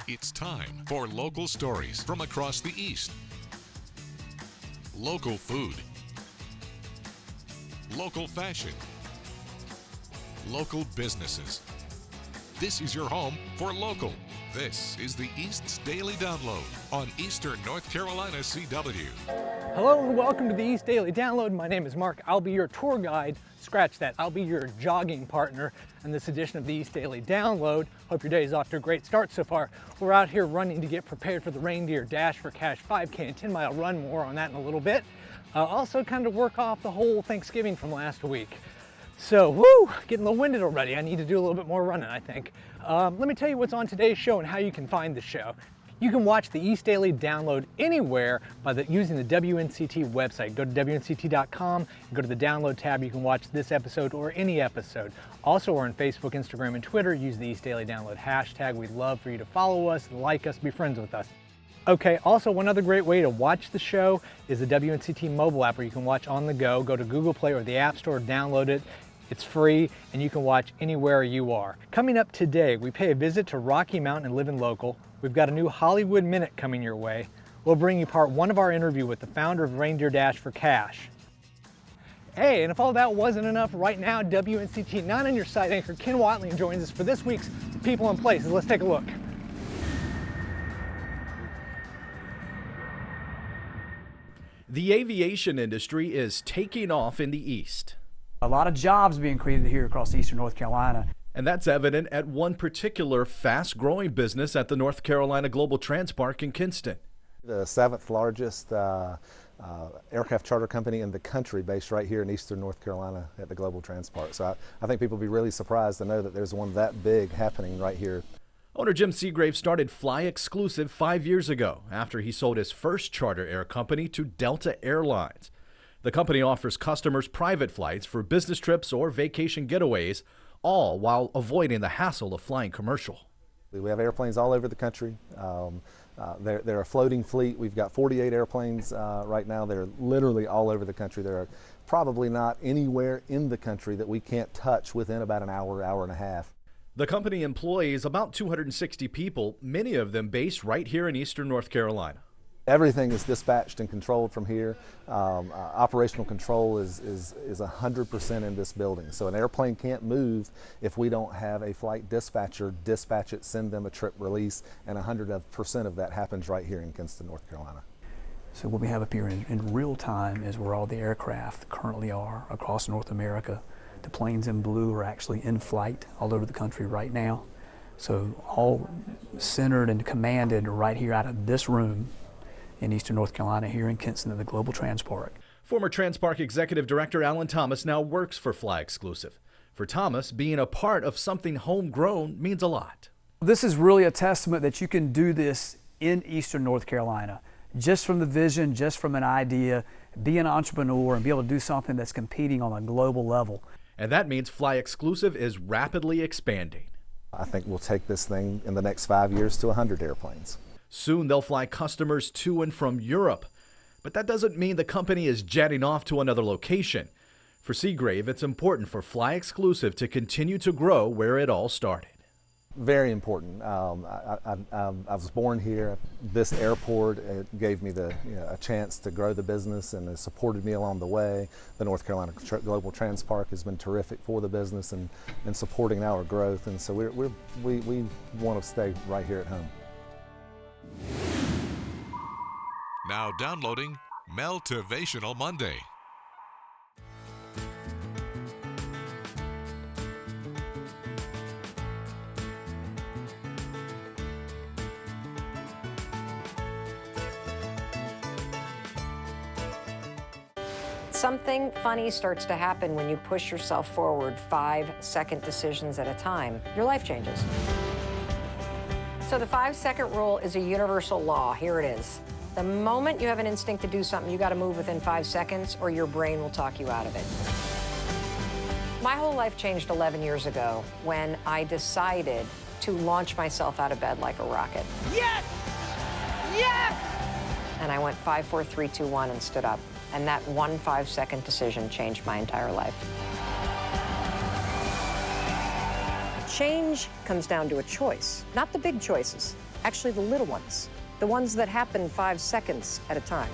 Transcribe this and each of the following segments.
It's time for local stories from across the East. Local food. Local fashion. Local businesses. This is your home for local. This is the East's Daily Download on Eastern North Carolina CW. Hello and welcome to the East Daily Download. My name is Mark. I'll be your tour guide. Scratch that. I'll be your jogging partner in this edition of the East Daily Download. Hope your day is off to a great start so far. We're out here running to get prepared for the Reindeer For Cash 5K and 10-mile run. More on that in a little bit. Also kind of work off the whole Thanksgiving from last week. So, getting a little winded already. I need to do a little bit more running, I think. Let me tell you what's on today's show and how you can find the show. You can watch the East Daily Download anywhere using the WNCT website. Go to WNCT.com and go to the Download tab. You can watch this episode or any episode. Also, we're on Facebook, Instagram, and Twitter. Use the East Daily Download hashtag. We'd love for you to follow us, like us, be friends with us. Okay, also one other great way to watch the show is the WNCT mobile app where you can watch on the go. Go to Google Play or the App Store, download it. It's free and you can watch anywhere you are. Coming up today, we pay a visit to Rocky Mountain and Living Local. We've got a new Hollywood Minute coming your way. We'll bring you part one of our interview with the founder of Reindeer For Cash. Hey, and if all that wasn't enough, right now WNCT 9 on your side anchor Ken Watling joins us for this week's People and Places. Let's take a look. The aviation industry is taking off in the East. A lot of jobs being created here across eastern North Carolina. And that's evident at one particular fast-growing business at the North Carolina Global Transpark in Kinston. The 7th largest aircraft charter company in the country, based right here in eastern North Carolina at the Global Transpark. So I think people will be really surprised to know that there's one that big happening right here. Owner Jim Seagrave started Fly Exclusive 5 years ago after he sold his first charter air company to Delta Airlines. The company offers customers private flights for business trips or vacation getaways, all while avoiding the hassle of flying commercial. We have airplanes all over the country. They're a floating fleet. We've got 48 airplanes right now. They're literally all over the country. There are probably not anywhere in the country that we can't touch within about an hour, hour and a half. The company employs about 260 people, many of them based right here in eastern North Carolina. Everything is dispatched and controlled from here. Operational control is 100% in this building. So an airplane can't move if we don't have a flight dispatcher dispatch it, send them a trip release, and 100% of that happens right here in Kinston, North Carolina. So what we have up here in real time is where all the aircraft currently are across North America. The planes in blue are actually in flight all over the country right now. So all centered and commanded right here out of this room in eastern North Carolina, here in Kinston at the Global Transpark. Former Transpark Executive Director Alan Thomas now works for Fly Exclusive. For Thomas, being a part of something homegrown means a lot. This is really a testament that you can do this in eastern North Carolina. Just from the vision, just from an idea, be an entrepreneur and be able to do something that's competing on a global level. And that means Fly Exclusive is rapidly expanding. I think we'll take this thing in the next 5 years to 100 airplanes. Soon they'll fly customers to and from Europe. But that doesn't mean the company is jetting off to another location. For Seagrave, it's important for Fly Exclusive to continue to grow where it all started. Very important. I was born here. This airport gave me a chance to grow the business and has supported me along the way. The North Carolina Global Transpark has been terrific for the business and supporting our growth. And so we want to stay right here at home. Now downloading Meltivational Monday. Something funny starts to happen when you push yourself forward 5-second decisions at a time. Your life changes. So the 5-second rule is a universal law. Here it is. The moment you have an instinct to do something, you got to move within 5 seconds or your brain will talk you out of it. My whole life changed 11 years ago when I decided to launch myself out of bed like a rocket. Yes! Yes! And I went 5, 4, 3, 2, 1 and stood up. And that one 5-second decision changed my entire life. Change comes down to a choice, not the big choices. Actually, the little ones, the ones that happen 5 seconds at a time.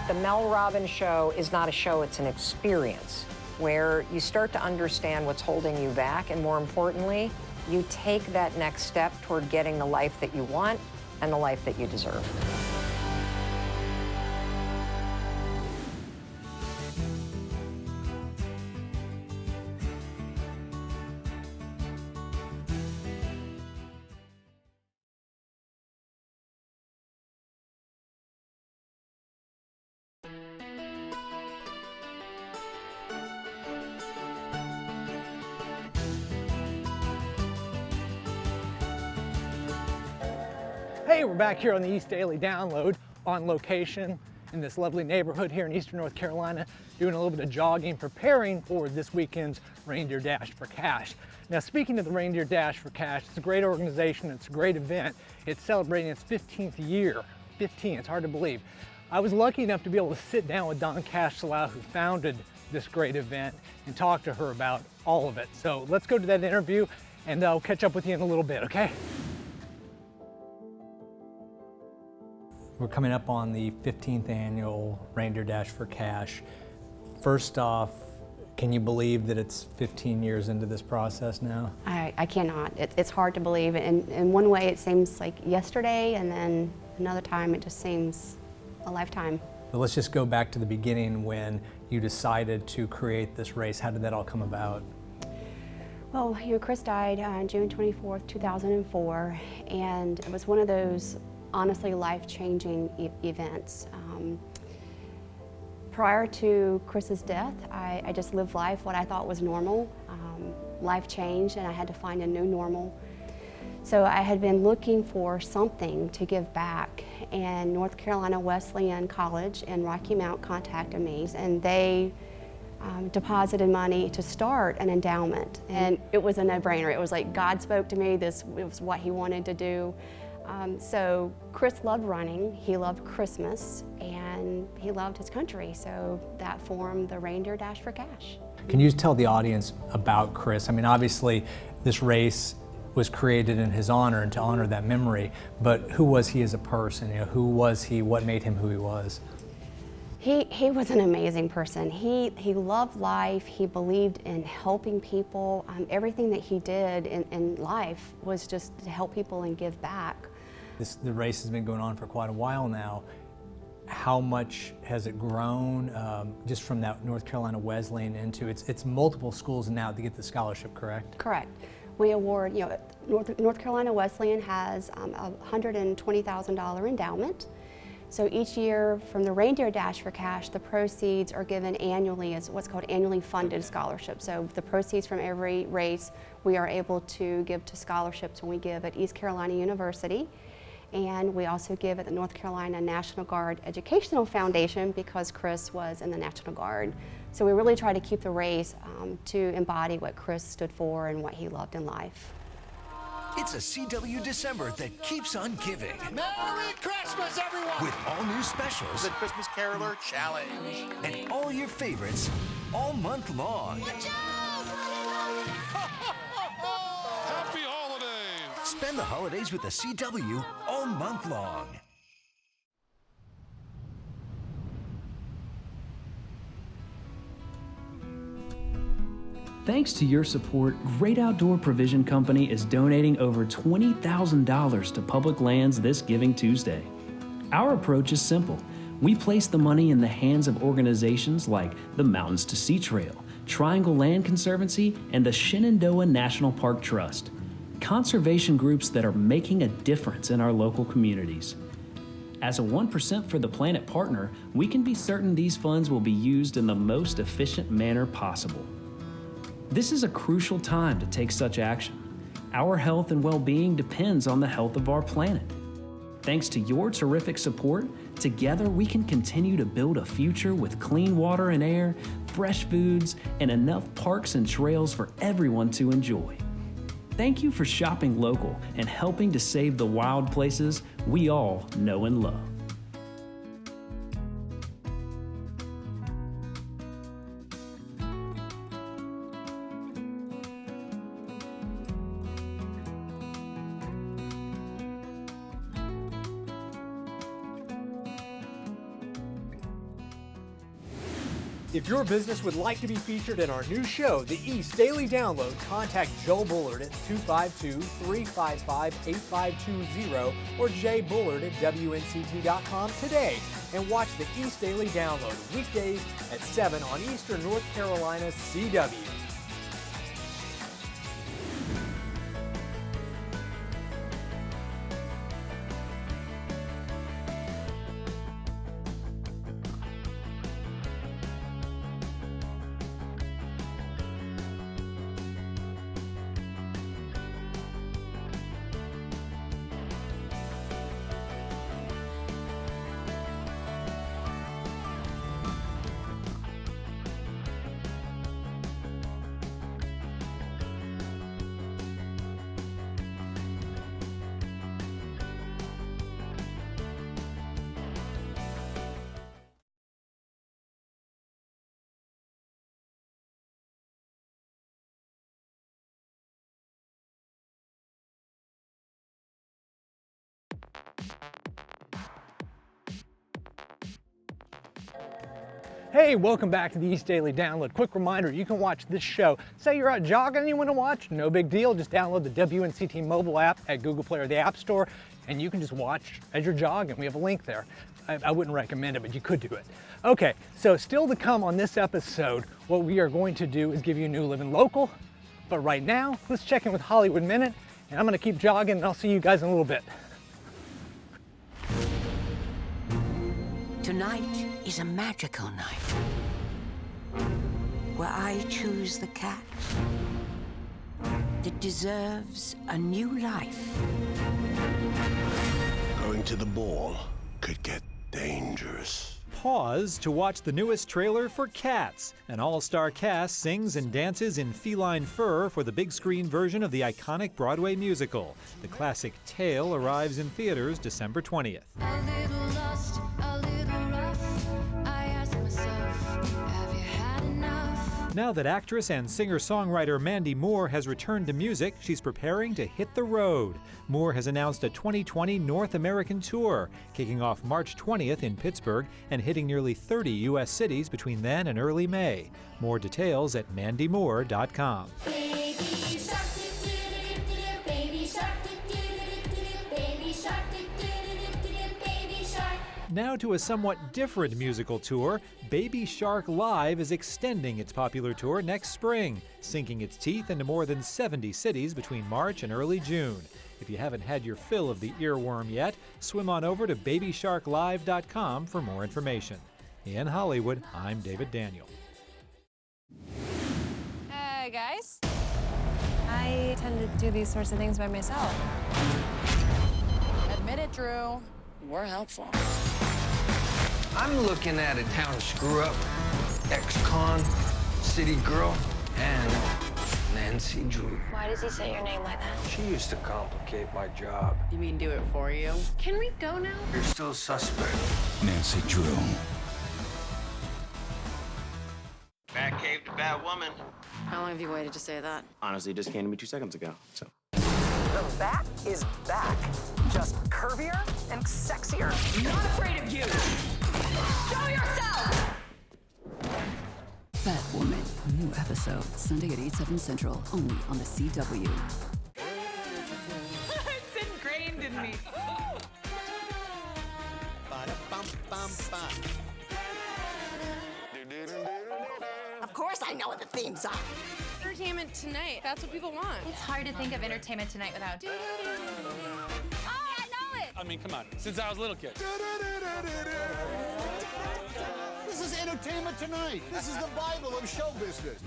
The Mel Robbins Show is not a show, it's an experience where you start to understand what's holding you back, and more importantly, you take that next step toward getting the life that you want and the life that you deserve. Hey, we're back here on the East Daily Download on location in this lovely neighborhood here in Eastern North Carolina, doing a little bit of jogging, preparing for this weekend's Reindeer Dash for Cash. Now, speaking of the Reindeer Dash for Cash, it's a great organization, it's a great event. It's celebrating its 15th year. 15, it's hard to believe. I was lucky enough to be able to sit down with Dawn Cash-Salau, who founded this great event, and talk to her about all of it. So let's go to that interview, and I'll catch up with you in a little bit, okay? We're coming up on the 15th annual Reindeer Dash for Cash. First off, can you believe that it's 15 years into this process now? I cannot. It's hard to believe. In one way, it seems like yesterday, and then another time, it just seems a lifetime. But let's just go back to the beginning when you decided to create this race. How did that all come about? Well, Chris died on June 24th, 2004, and it was one of those honestly life-changing events. Prior to Chris's death, I just lived life what I thought was normal. Life changed and I had to find a new normal. So I had been looking for something to give back, and North Carolina Wesleyan College in Rocky Mount contacted me, and they deposited money to start an endowment. And it was a no-brainer. It was like God spoke to me, it was what he wanted to do. So Chris loved running, he loved Christmas, and he loved his country, so that formed the Reindeer Dash for Cash. Can you tell the audience about Chris? I mean, obviously this race was created in his honor and to honor that memory, but who was he as a person? Who was he? What made him who he was? He was an amazing person. He loved life, he believed in helping people. Everything that he did in life was just to help people and give back. The race has been going on for quite a while now. How much has it grown just from that North Carolina Wesleyan into it's multiple schools now to get the scholarship, correct? Correct. We award, North Carolina Wesleyan has a $120,000 endowment. So each year from the Reindeer Dash for Cash, the proceeds are given annually as what's called annually funded scholarships. So the proceeds from every race we are able to give to scholarships when we give at East Carolina University. And we also give at the North Carolina National Guard Educational Foundation because Chris was in the National Guard. So we really try to keep the race to embody what Chris stood for and what he loved in life. It's a CW December that keeps on giving. Merry Christmas, everyone! With all new specials. The Christmas Caroler Challenge. And all your favorites all month long. Happy holidays! Spend the holidays with the CW all month long. Thanks to your support, Great Outdoor Provision Company is donating over $20,000 to public lands this Giving Tuesday. Our approach is simple. We place the money in the hands of organizations like the Mountains to Sea Trail, Triangle Land Conservancy, and the Shenandoah National Park Trust. Conservation groups that are making a difference in our local communities. As a 1% for the Planet partner, we can be certain these funds will be used in the most efficient manner possible. This is a crucial time to take such action. Our health and well-being depends on the health of our planet. Thanks to your terrific support, together we can continue to build a future with clean water and air, fresh foods, and enough parks and trails for everyone to enjoy. Thank you for shopping local and helping to save the wild places we all know and love. If your business would like to be featured in our new show, The East Daily Download, contact Joe Bullard at 252-355-8520 or jbullard@WNCT.com today and watch The East Daily Download weekdays at 7 on Eastern North Carolina CW. Hey, welcome back to the East Daily Download. Quick reminder, you can watch this show. Say you're out jogging and you want to watch, no big deal. Just download the WNCT mobile app at Google Play or the App Store, and you can just watch as you're jogging. We have a link there. I wouldn't recommend it, but you could do it. Okay, so still to come on this episode, what we are going to do is give you a new Living Local. But right now, let's check in with Hollywood Minute, and I'm going to keep jogging, and I'll see you guys in a little bit. Tonight is a magical night where I choose the cat that deserves a new life. Going to the ball could get dangerous. Pause to watch the newest trailer for Cats. An all-star cast sings and dances in feline fur for the big screen version of the iconic Broadway musical. The classic tale arrives in theaters December 20th. A little lost, a little rough. I ask myself, have you had enough? Now that actress and singer-songwriter Mandy Moore has returned to music, she's preparing to hit the road. Moore has announced a 2020 North American tour, kicking off March 20th in Pittsburgh and hitting nearly 30 U.S. cities between then and early May. More details at mandymoore.com. Baby shark, baby shark, baby shark, baby shark. Now to a somewhat different musical tour. Baby Shark Live is extending its popular tour next spring, sinking its teeth into more than 70 cities between March and early June. If you haven't had your fill of the earworm yet, swim on over to babysharklive.com for more information. In Hollywood, I'm David Daniel. Hey, guys. I tend to do these sorts of things by myself. Admit it, Drew. We're helpful. I'm looking at a town screw-up, ex-con, city girl, and Nancy Drew. Why does he say your name like that? She used to complicate my job. You mean do it for you? Can we go now? You're still a suspect. Nancy Drew. Batcave to Batwoman. How long have you waited to say that? Honestly, it just came to me 2 seconds ago, so. The Bat is back. Just curvier and sexier. Not afraid of you! Show yourself! Batwoman, new episode, Sunday at 8/7 Central, only on the CW. It's ingrained in me. Of course I know what the theme song. Entertainment Tonight. That's what people want. It's hard to think of Entertainment Tonight without. Oh, I know it! I mean, come on. Since I was a little kid. This is Entertainment Tonight. This is the Bible of show business.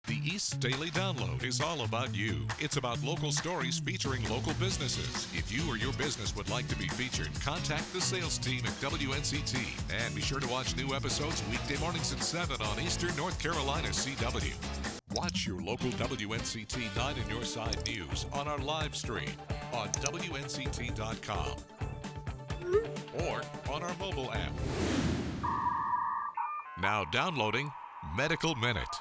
The East Daily Download is all about you. It's about local stories featuring local businesses. If you or your business would like to be featured, contact the sales team at WNCT. And be sure to watch new episodes weekday mornings at 7 on Eastern North Carolina CW. Watch your local WNCT 9 in Your Side news on our live stream on WNCT.com or on our mobile app. Now downloading Medical Minute.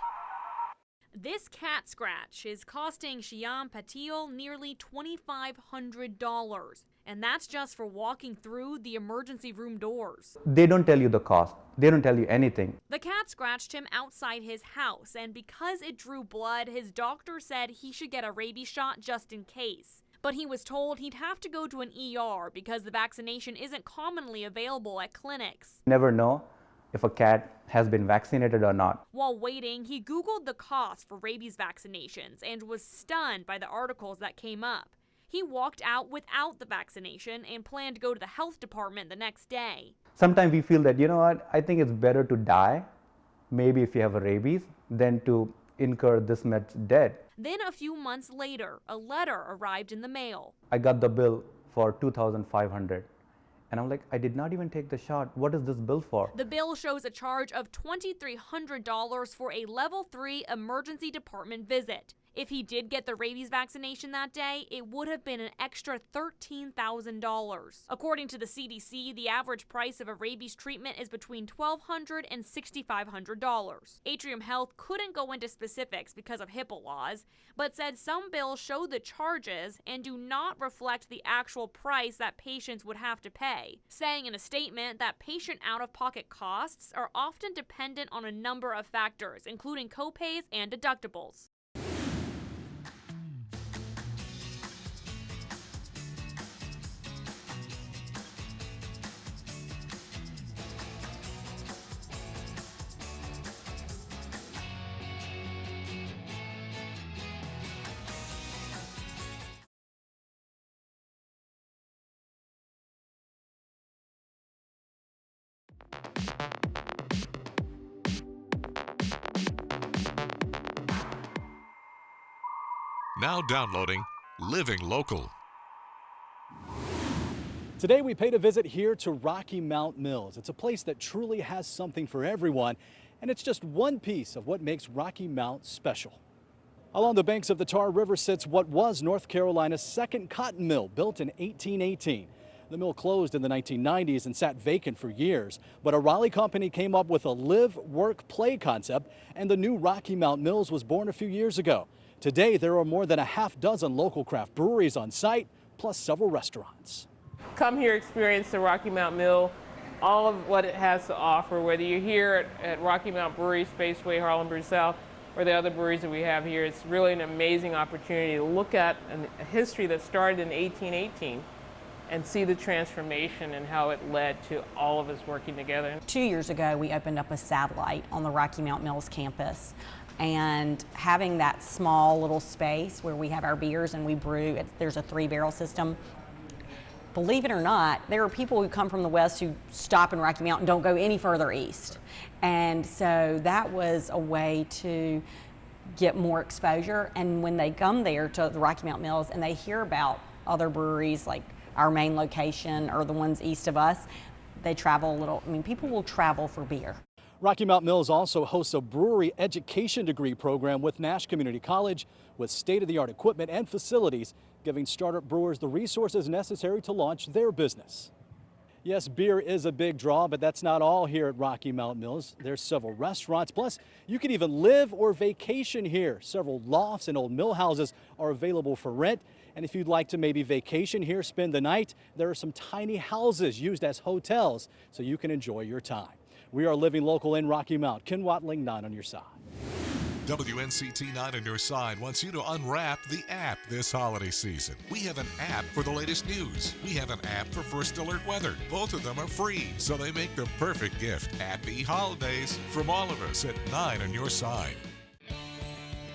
This cat scratch is costing Shyam Patil nearly $2,500. And that's just for walking through the emergency room doors. They don't tell you the cost. They don't tell you anything. The cat scratched him outside his house, and because it drew blood, his doctor said he should get a rabies shot just in case. But he was told he'd have to go to an ER because the vaccination isn't commonly available at clinics. Never know if a cat has been vaccinated or not. While waiting, he Googled the cost for rabies vaccinations and was stunned by the articles that came up. He walked out without the vaccination and planned to go to the health department the next day. Sometimes we feel that, you know what, I think it's better to die, maybe if you have a rabies, than to incur this much debt. Then a few months later, a letter arrived in the mail. I got the bill for $2,500. And I'm like, I did not even take the shot. What is this bill for? The bill shows a charge of $2,300 for a level 3 emergency department visit. If he did get the rabies vaccination that day, it would have been an extra $13,000. According to the CDC, the average price of a rabies treatment is between $1,200 and $6,500. Atrium Health couldn't go into specifics because of HIPAA laws, but said some bills show the charges and do not reflect the actual price that patients would have to pay, saying in a statement that patient out-of-pocket costs are often dependent on a number of factors, including copays and deductibles. Now downloading Living Local. Today we paid a visit here to Rocky Mount Mills. It's a place that truly has something for everyone, and it's just one piece of what makes Rocky Mount special. Along the banks of the Tar River sits what was North Carolina's second cotton mill, built in 1818. The mill closed in the 1990s and sat vacant for years, but a Raleigh company came up with a live, work, play concept, and the new Rocky Mount Mills was born a few years ago. Today, there are more than a half dozen local craft breweries on site, plus several restaurants. Come here, experience the Rocky Mount Mill, all of what it has to offer, whether you're here at Rocky Mount Brewery, Spaceway, Harlem Brew South, or the other breweries that we have here. It's really an amazing opportunity to look at a history that started in 1818 and see the transformation and how it led to all of us working together. 2 years ago, we opened up a satellite on the Rocky Mount Mills campus. And having that small little space where we have our beers and we brew, there's a 3-barrel system. Believe it or not, there are people who come from the west who stop in Rocky Mount and don't go any further east. And so that was a way to get more exposure. And when they come there to the Rocky Mount Mills and they hear about other breweries like our main location or the ones east of us, they travel a little. I mean, people will travel for beer. Rocky Mount Mills also hosts a brewery education degree program with Nash Community College with state-of-the-art equipment and facilities, giving startup brewers the resources necessary to launch their business. Yes, beer is a big draw, but that's not all here at Rocky Mount Mills. There's several restaurants, plus you can even live or vacation here. Several lofts and old mill houses are available for rent. And if you'd like to maybe vacation here, spend the night, there are some tiny houses used as hotels so you can enjoy your time. We are Living Local in Rocky Mount. Ken Watling, 9 on your side. WNCT 9 on your side wants you to unwrap the app this holiday season. We have an app for the latest news. We have an app for first alert weather. Both of them are free, so they make the perfect gift. Happy holidays from all of us at 9 on your side.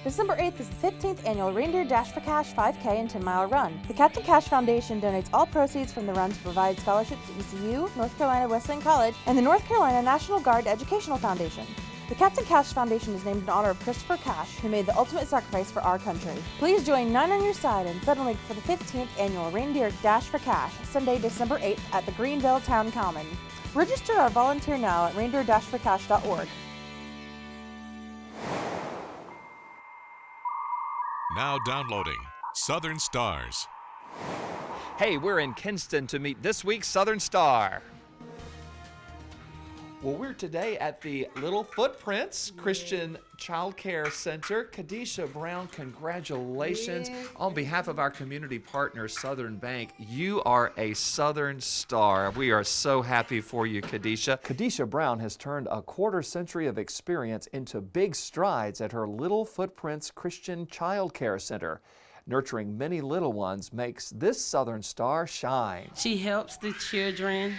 December 8th is the 15th annual Reindeer For Cash 5K and 10-mile run. The Captain Cash Foundation donates all proceeds from the run to provide scholarships to ECU, North Carolina Wesleyan College, and the North Carolina National Guard Educational Foundation. The Captain Cash Foundation is named in honor of Christopher Cash, who made the ultimate sacrifice for our country. Please join 9 on your side and suddenly for the 15th annual Reindeer For Cash, Sunday, December 8th at the Greenville Town Common. Register or volunteer now at reindeer-forcash.org. Now downloading Southern Stars. Hey, we're in Kinston to meet this week's Southern Star. Well, we're today at the Little Footprints Christian Child Care Center. Kadisha Brown, congratulations. On behalf of our community partner, Southern Bank, you are a Southern star. We are so happy for you, Kadisha. Kadisha Brown has turned a quarter century of experience into big strides at her Little Footprints Christian Child Care Center. Nurturing many little ones makes this Southern star shine. She helps the children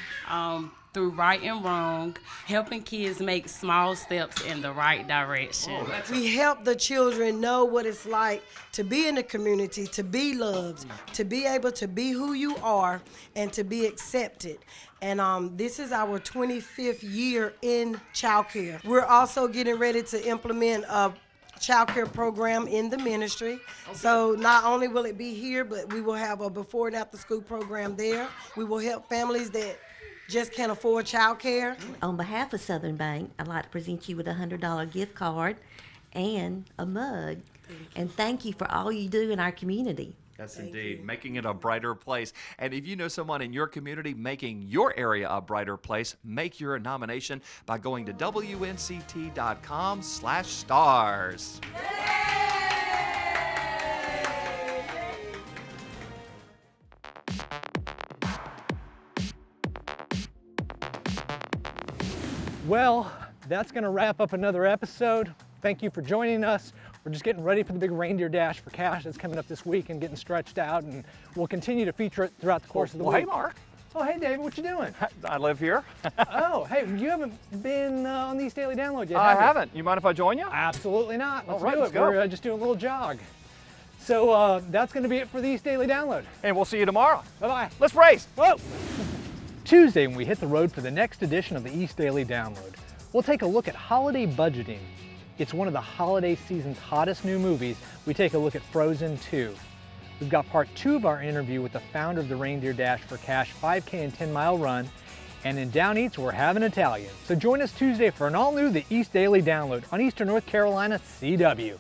through right and wrong, helping kids make small steps in the right direction. We help the children know what it's like to be in the community, to be loved, to be able to be who you are, and to be accepted. And this is our 25th year in child care. We're also getting ready to implement a child care program in the ministry. Okay. So not only will it be here, but we will have a before and after school program there. We will help families that just can't afford child care. On behalf of Southern Bank, I'd like to present you with a $100 gift card and a mug. And thank you for all you do in our community. Yes, indeed. Making it a brighter place. And if you know someone in your community making your area a brighter place, make your nomination by going to WNCT.com/stars. Well, that's going to wrap up another episode. Thank you for joining us. We're just getting ready for the big Reindeer Dash for Cash that's coming up this week and getting stretched out, and we'll continue to feature it throughout the course of the week. Hey, Mark. Oh, hey, David, what you doing? I live here. Oh, hey, you haven't been on the East Daily Download yet, I have you? haven't. You mind if I join you? Absolutely not. Let's All right, do let's it. go. We're just doing a little jog. So that's going to be it for the East Daily Download. And we'll see you tomorrow. Bye-bye. Let's race. Whoa! Tuesday, when we hit the road for the next edition of the East Daily Download, we'll take a look at holiday budgeting. It's one of the holiday season's hottest new movies. We take a look at Frozen 2. We've got part 2 of our interview with the founder of the Reindeer Dash for Cash 5K and 10-mile run. And in Down Eats, we're having Italian. So join us Tuesday for an all-new The East Daily Download on Eastern North Carolina CW.